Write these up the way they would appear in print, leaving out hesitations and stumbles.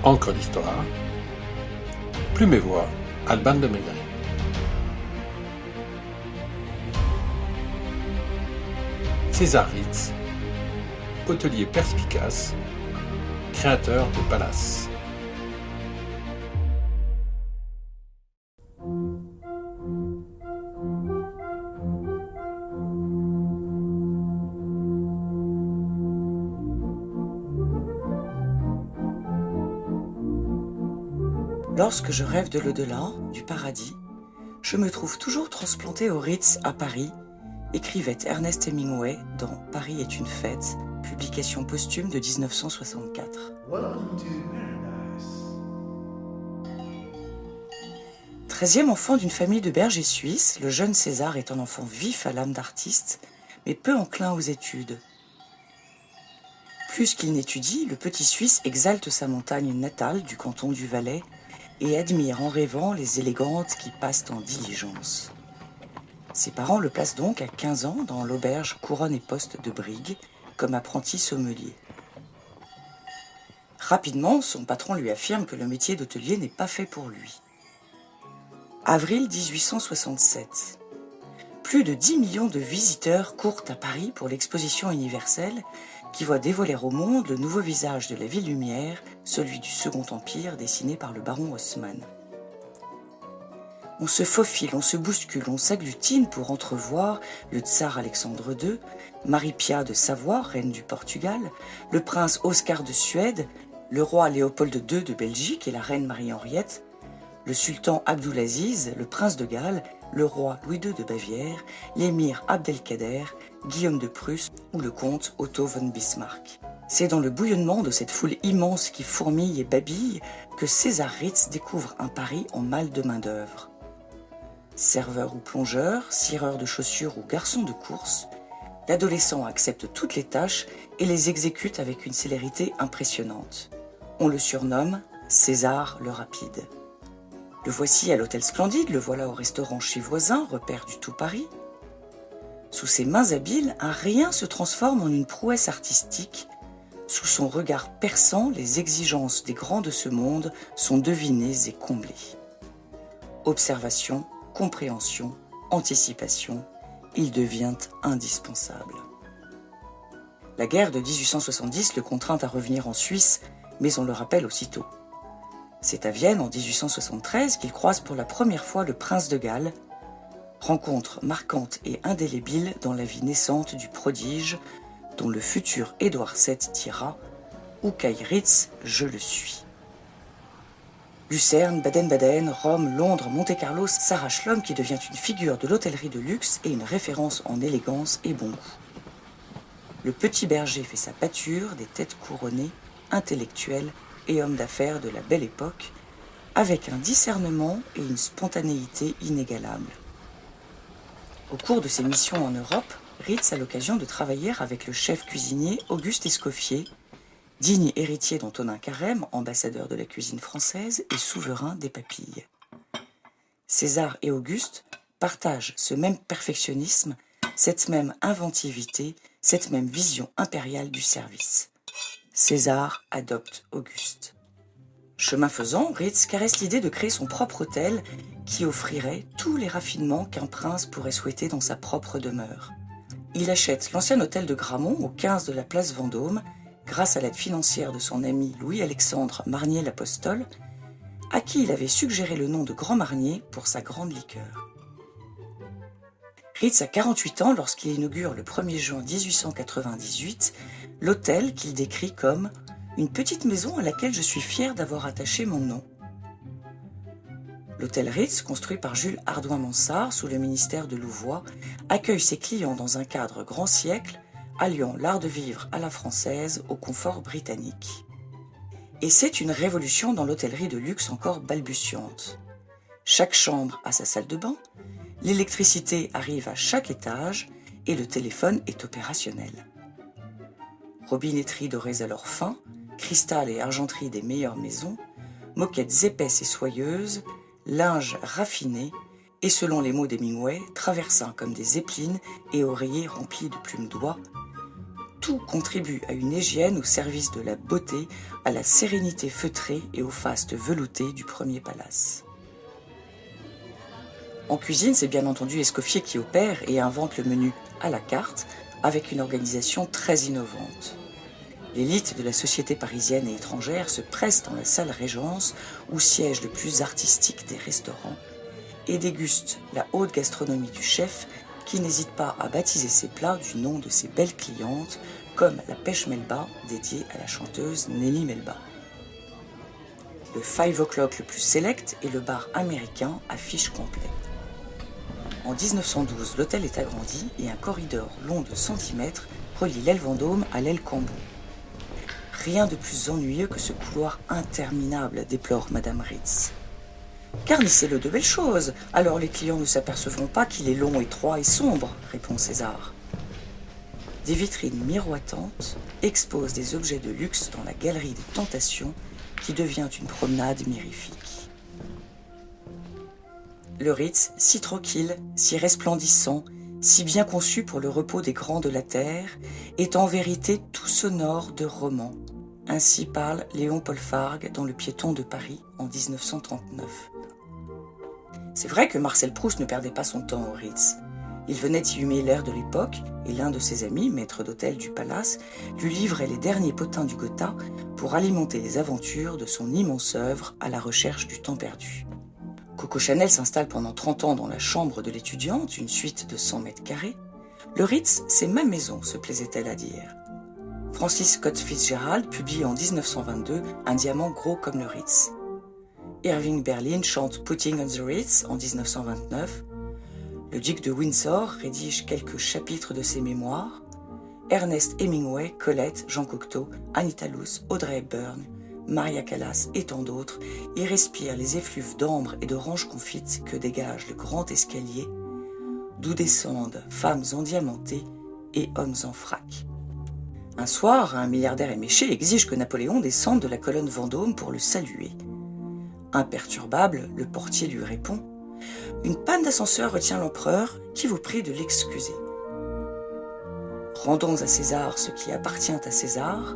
Encre d'histoire, Plume et Voix, Alban de Maigret. César Ritz, hôtelier perspicace, créateur de palaces. Lorsque je rêve de l'au-delà, du paradis, je me trouve toujours transplanté au Ritz à Paris, écrivait Ernest Hemingway dans Paris est une fête, publication posthume de 1964. Welcome to paradise. 13e enfant d'une famille de bergers suisses, le jeune César est un enfant vif à l'âme d'artiste, mais peu enclin aux études. Plus qu'il n'étudie, le petit Suisse exalte sa montagne natale du canton du Valais et admire en rêvant les élégantes qui passent en diligence. Ses parents le placent donc à 15 ans dans l'auberge Couronne et Poste de Brigue comme apprenti sommelier. Rapidement, son patron lui affirme que le métier d'hôtelier n'est pas fait pour lui. Avril 1867. Plus de 10 millions de visiteurs courent à Paris pour l'exposition universelle qui voit dévoiler au monde le nouveau visage de la ville lumière, celui du Second Empire dessiné par le baron Haussmann. On se faufile, on se bouscule, on s'agglutine pour entrevoir le tsar Alexandre II, Marie-Pia de Savoie, reine du Portugal, le prince Oscar de Suède, le roi Léopold II de Belgique et la reine Marie-Henriette, le sultan Abdulaziz, le prince de Galles, le roi Louis II de Bavière, l'émir Abdelkader, Guillaume de Prusse ou le comte Otto von Bismarck. C'est dans le bouillonnement de cette foule immense qui fourmille et babille que César Ritz découvre un Paris en mal de main-d'œuvre. Serveur ou plongeur, cireur de chaussures ou garçon de course, l'adolescent accepte toutes les tâches et les exécute avec une célérité impressionnante. On le surnomme César le Rapide. Le voici à l'hôtel Splendide, le voilà au restaurant chez voisin, repère du tout Paris. Sous ses mains habiles, un rien se transforme en une prouesse artistique. Sous son regard perçant, les exigences des grands de ce monde sont devinées et comblées. Observation, compréhension, anticipation, il devient indispensable. La guerre de 1870 le contraint à revenir en Suisse, mais on le rappelle aussitôt. C'est à Vienne, en 1873, qu'il croise pour la première fois le prince de Galles, rencontre marquante et indélébile dans la vie naissante du prodige, dont le futur Édouard VII dira « Ukai Ritz, je le suis ». Lucerne, Baden-Baden, Rome, Londres, Monte-Carlo s'arrache l'homme qui devient une figure de l'hôtellerie de luxe et une référence en élégance et bon goût. Le petit berger fait sa pâture des têtes couronnées, intellectuelles et hommes d'affaires de la belle époque, avec un discernement et une spontanéité inégalables. Au cours de ses missions en Europe, Ritz a l'occasion de travailler avec le chef cuisinier Auguste Escoffier, digne héritier d'Antonin Carême, ambassadeur de la cuisine française et souverain des papilles. César et Auguste partagent ce même perfectionnisme, cette même inventivité, cette même vision impériale du service. César adopte Auguste. Chemin faisant, Ritz caresse l'idée de créer son propre hôtel qui offrirait tous les raffinements qu'un prince pourrait souhaiter dans sa propre demeure. Il achète l'ancien hôtel de Gramont au 15 de la place Vendôme grâce à l'aide financière de son ami Louis-Alexandre Marnier-l'Apostole, à qui il avait suggéré le nom de Grand Marnier pour sa grande liqueur. Ritz a 48 ans lorsqu'il inaugure le 1er juin 1898 l'hôtel qu'il décrit comme « une petite maison à laquelle je suis fier d'avoir attaché mon nom ». L'hôtel Ritz, construit par Jules Hardouin-Mansart sous le ministère de Louvois, accueille ses clients dans un cadre grand siècle, alliant l'art de vivre à la française au confort britannique. Et c'est une révolution dans l'hôtellerie de luxe encore balbutiante. Chaque chambre a sa salle de bain, l'électricité arrive à chaque étage et le téléphone est opérationnel. Robinetteries dorées à leur fin, cristal et argenterie des meilleures maisons, moquettes épaisses et soyeuses, linge raffiné et, selon les mots d'Hemingway, traversins comme des zeppelins et oreillers remplis de plumes d'oie, tout contribue à une hygiène au service de la beauté, à la sérénité feutrée et au faste velouté du premier palace. En cuisine, c'est bien entendu Escoffier qui opère et invente le menu à la carte avec une organisation très innovante. L'élite de la société parisienne et étrangère se presse dans la salle Régence où siège le plus artistique des restaurants et déguste la haute gastronomie du chef qui n'hésite pas à baptiser ses plats du nom de ses belles clientes comme la pêche Melba dédiée à la chanteuse Nelly Melba. Le 5 o'clock le plus select est le bar américain à fiche complète. En 1912, l'hôtel est agrandi et un corridor long de centimètres relie l'aile Vendôme à l'aile Cambon. Rien de plus ennuyeux que ce couloir interminable, déplore Madame Ritz. Garnissez-le de belles choses, alors les clients ne s'apercevront pas qu'il est long, étroit et sombre, répond César. Des vitrines miroitantes exposent des objets de luxe dans la galerie des tentations qui devient une promenade mirifique. Le Ritz, si tranquille, si resplendissant, si bien conçu pour le repos des grands de la terre, est en vérité tout sonore de romans. Ainsi parle Léon Paul Fargue dans Le Piéton de Paris en 1939. C'est vrai que Marcel Proust ne perdait pas son temps au Ritz. Il venait y humer l'air de l'époque et l'un de ses amis, maître d'hôtel du palace, lui livrait les derniers potins du Gotha pour alimenter les aventures de son immense œuvre à la recherche du temps perdu. Coco Chanel s'installe pendant 30 ans dans la chambre de l'étudiante, une suite de 100 mètres carrés. Le Ritz, c'est ma maison, se plaisait-elle à dire. Francis Scott Fitzgerald publie en 1922 Un diamant gros comme le Ritz. Irving Berlin chante Putting on the Ritz en 1929. Le duc de Windsor rédige quelques chapitres de ses mémoires. Ernest Hemingway, Colette, Jean Cocteau, Anita Loos, Audrey Hepburn, Maria Callas et tant d'autres y respirent les effluves d'ambre et d'orange confite que dégage le grand escalier, d'où descendent femmes endiamantées et hommes en frac. Un soir, un milliardaire éméché exige que Napoléon descende de la colonne Vendôme pour le saluer. Imperturbable, le portier lui répond « Une panne d'ascenseur retient l'empereur, qui vous prie de l'excuser. » Rendons à César ce qui appartient à César.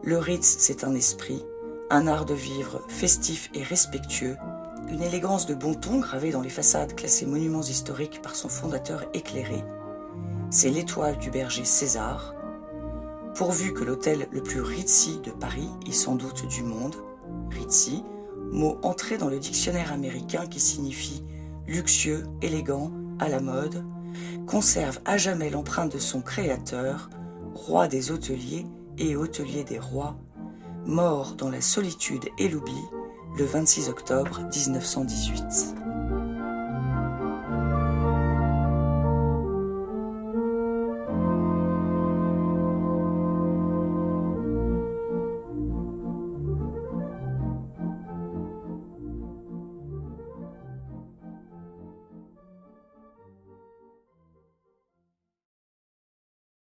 Le Ritz, c'est un esprit, un art de vivre festif et respectueux, une élégance de bon ton gravée dans les façades classées monuments historiques par son fondateur éclairé. C'est l'étoile du berger César, pourvu que l'hôtel le plus ritzy de Paris et sans doute du monde, ritzy, mot entré dans le dictionnaire américain qui signifie luxueux, élégant, à la mode, conserve à jamais l'empreinte de son créateur, roi des hôteliers et hôtelier des rois, mort dans la solitude et l'oubli le 26 octobre 1918.